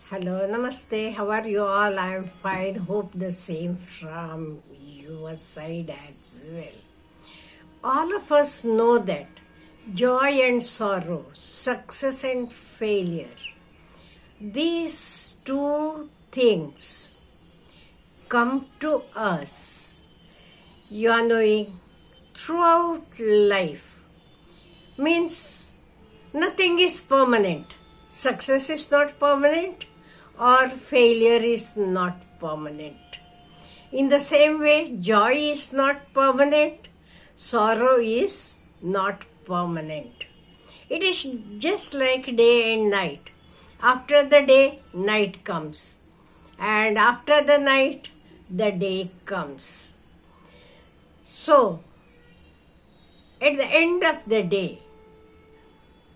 Hello, namaste. How are you all? I am fine. Hope the same from your side as well. All of us know that joy and sorrow, success and failure, these two things come to us, you are knowing, throughout life. Means nothing is permanent. Success is not permanent or failure is not permanent. In the same way, joy is not permanent, sorrow is not permanent. It is just like day and night. After the day, night comes. And after the night, the day comes. So, at the end of the day,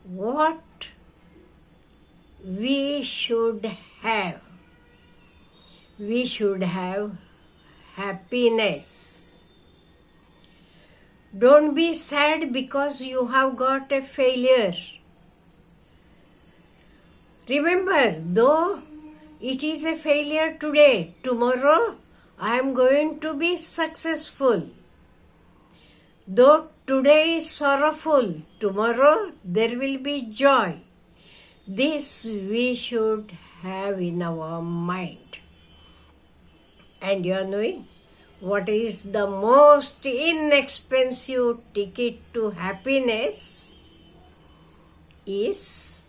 what we should have? We should have happiness. Don't be sad because you have got a failure. Remember, though it is a failure today, tomorrow I am going to be successful. Though today is sorrowful, tomorrow there will be joy. This we should have in our mind. And you are knowing what is the most inexpensive ticket to happiness is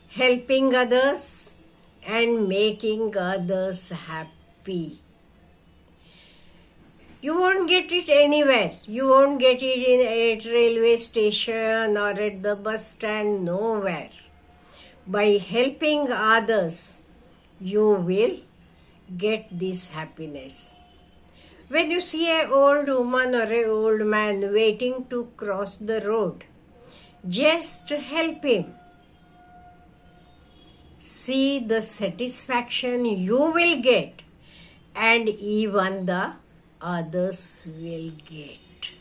helping others and making others happy. You won't get it anywhere. You won't get it at railway station or at the bus stand, nowhere. By helping others, you will get this happiness. When you see an old woman or an old man waiting to cross the road, just help him. See the satisfaction you will get, and even the others will get.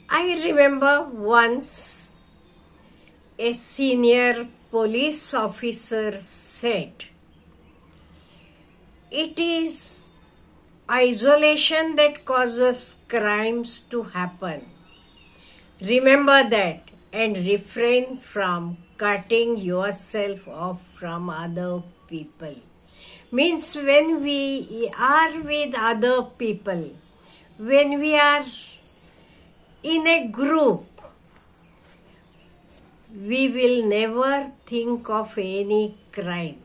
I remember once a senior police officer said, "It is isolation that causes crimes to happen. Remember that and refrain from cutting yourself off from other people." Means when we are with other people, when we are in a group, we will never think of any crime.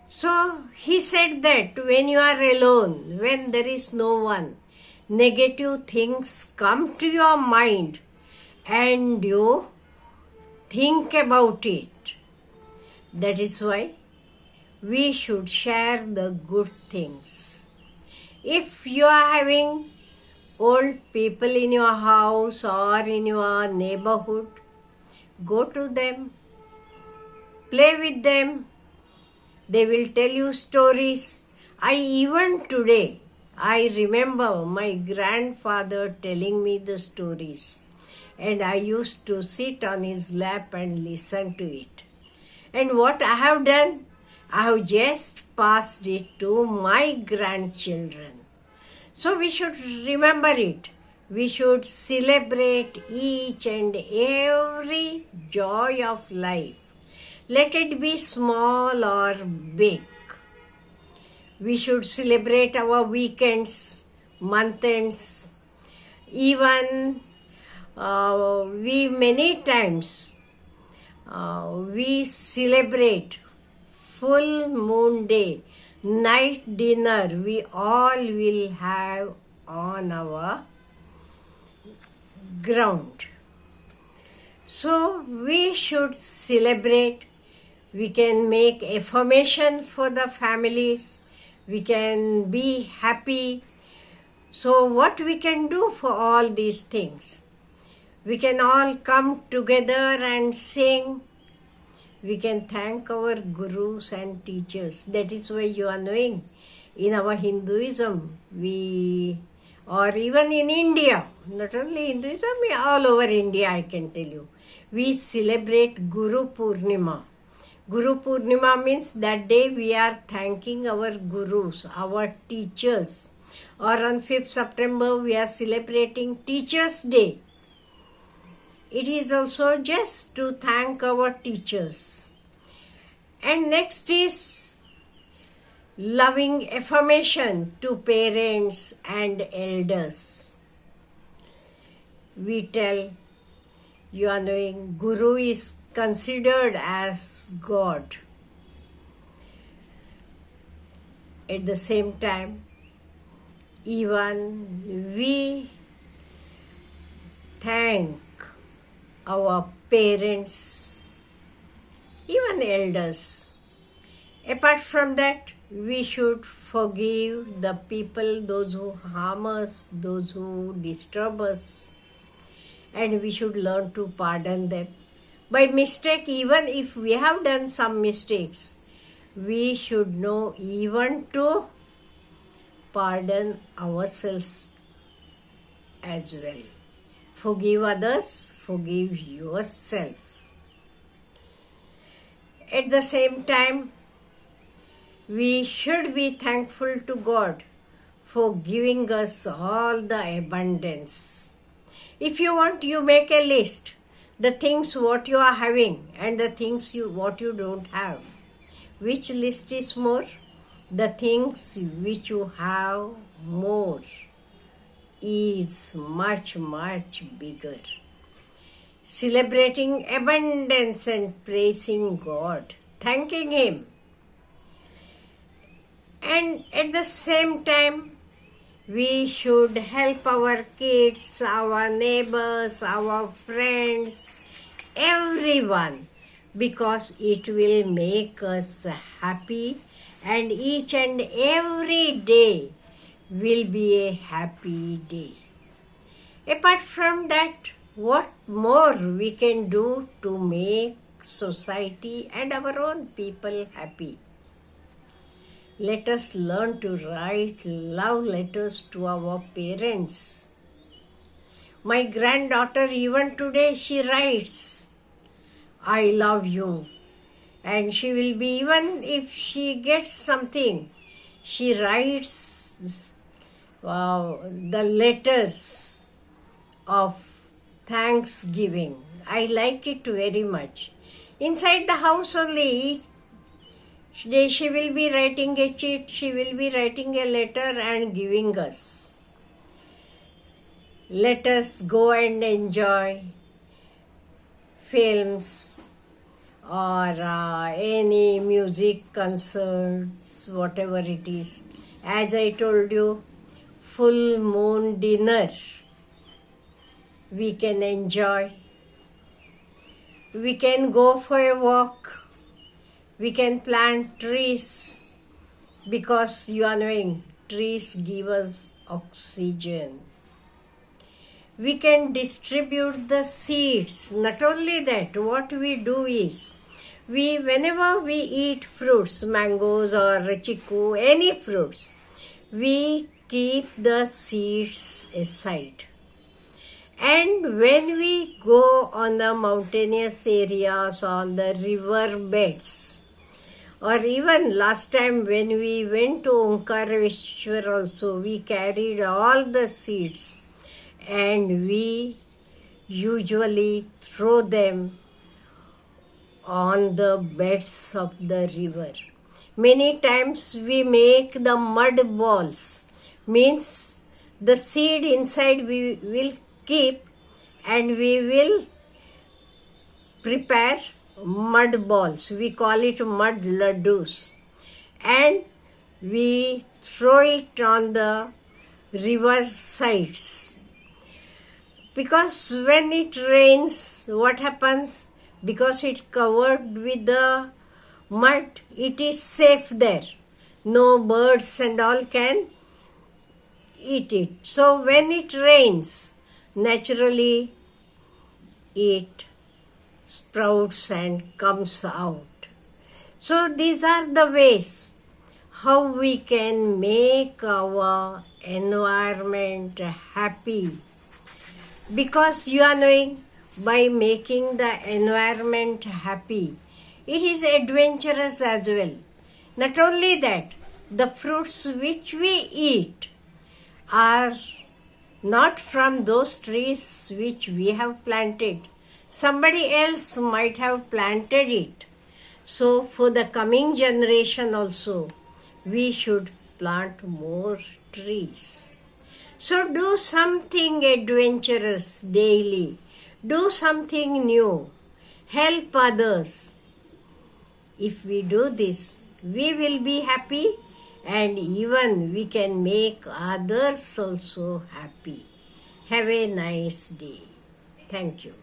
So he said that when you are alone, when there is no one, negative things come to your mind and you think about it. That is why we should share the good things. If you are having old people in your house or in your neighborhood, go to them, play with them. They will tell you stories. Even today, I remember my grandfather telling me the stories. And I used to sit on his lap and listen to it. And what I have done, I have just passed it to my grandchildren. So we should remember it. We should celebrate each and every joy of life. Let it be small or big. We should celebrate our weekends, month ends. Even we many times we celebrate full moon day, night dinner. We all will have on our ground. So we should celebrate. We can make affirmation for the families. We can be happy. So what we can do for all these things? We can all come together and sing. We can thank our gurus and teachers. That is why you are knowing in our Hinduism, or even in India, not only Hinduism, all over India I can tell you, we celebrate Guru Purnima. Guru Purnima means that day we are thanking our gurus, our teachers. Or on 5th September we are celebrating Teachers' Day. It is also just to thank our teachers. And next is loving affirmation to parents and elders. We tell, you are knowing, Guru is considered as God. At the same time, even we thank our parents, even elders. Apart from that, we should forgive the people, those who harm us, those who disturb us, and we should learn to pardon them. By mistake, even if we have done some mistakes, we should know even to pardon ourselves as well. Forgive others, forgive yourself. At the same time, we should be thankful to God for giving us all the abundance. If you want, you make a list, the things what you are having and the things what you don't have. Which list is more? The things which you have more is much, much bigger. Celebrating abundance and praising God, thanking Him. And at the same time, we should help our kids, our neighbors, our friends, everyone, because it will make us happy, and each and every day will be a happy day. Apart from that, what more we can do to make society and our own people happy? Let us learn to write love letters to our parents. My granddaughter, even today, she writes, I love you. And she will be, even if she gets something, she writes the letters of thanksgiving. I like it very much. Inside the house only, each day she will be writing a chit, she will be writing a letter and giving us. Let us go and enjoy films or any music concerts, whatever it is. As I told you, full moon dinner we can enjoy. We can go for a walk. We can plant trees, because you are knowing trees give us oxygen. We can distribute the seeds. Not only that, what we do is, whenever we eat fruits, mangoes or chiku, any fruits, we keep the seeds aside. And when we go on the mountainous areas, on the river beds, or even last time when we went to Omkareshwar also, we carried all the seeds and we usually throw them on the beds of the river. Many times we make the mud balls, means the seed inside we will keep and we will prepare mud balls. We call it mud laddus, and we throw it on the river sides. Because when it rains, what happens? Because it's covered with the mud, it is safe there. No birds and all can eat it. So when it rains, naturally it sprouts and comes out. So these are the ways how we can make our environment happy. Because you are knowing, by making the environment happy, it is adventurous as well. Not only that, the fruits which we eat are not from those trees which we have planted. Somebody else might have planted it. So for the coming generation also, we should plant more trees. So do something adventurous daily. Do something new. Help others. If we do this, we will be happy, and even we can make others also happy. Have a nice day. Thank you.